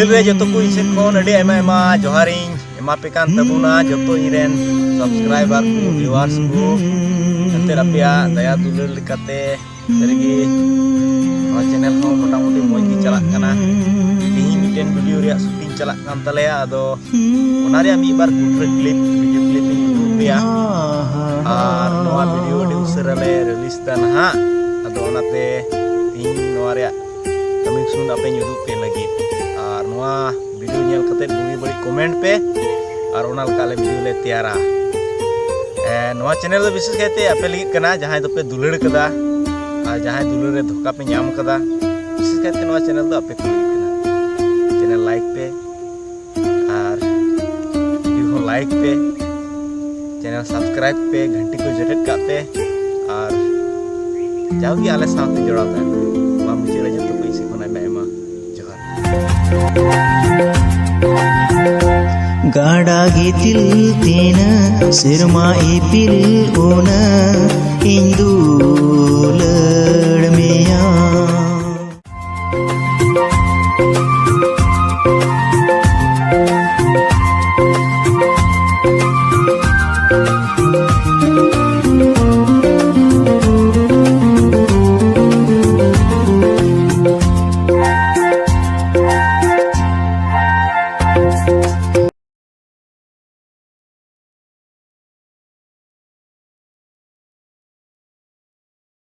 पहल रे जो को इसे कौन अड़ी एमा जोहारिंग एमा पे कान तबुना जो इरेन सब्सक्राइबर को व्यूअर्स को अंते रपिया दया दुलर लिकाते तरगी चैनल को मोटामुटी मोज gi चला कना तिही मिटेन वीडियो रे शूटिंग चला कान तलेया आदो ओना रे मी बार कुट्रे clip video clip in YouTube और नोआ वीडियो डी उसरा ले रिलीज ता ना आदो ओनाते तिही नोआ रे कमिंग सून आपे यूट्यूब पे लगी और नोआ वीडियो नेल कते बुगी बड़ी कमेंट पे और ओना लकाले वीडियो ले तैयारा नोआ चैनल दो विशेष कहते आपे लगी कना जहां तो पे दुलड़ कदा और जहां दुलड़ रे धोखा पे नाम कदा विशेष कहते नोआ चैनल दो आपे को कना चैनल लाइक पे और वीडियो को लाइक पे चैनल सब्सक्राइब पे घंटी को जटट का पे और जाओगी आले साथ जोड़ा था मा मुझे रे जो तो पैसे कोना में एमा गाड़ा गितिल तीन सिरमा इपिल ओना इंदू लड़ में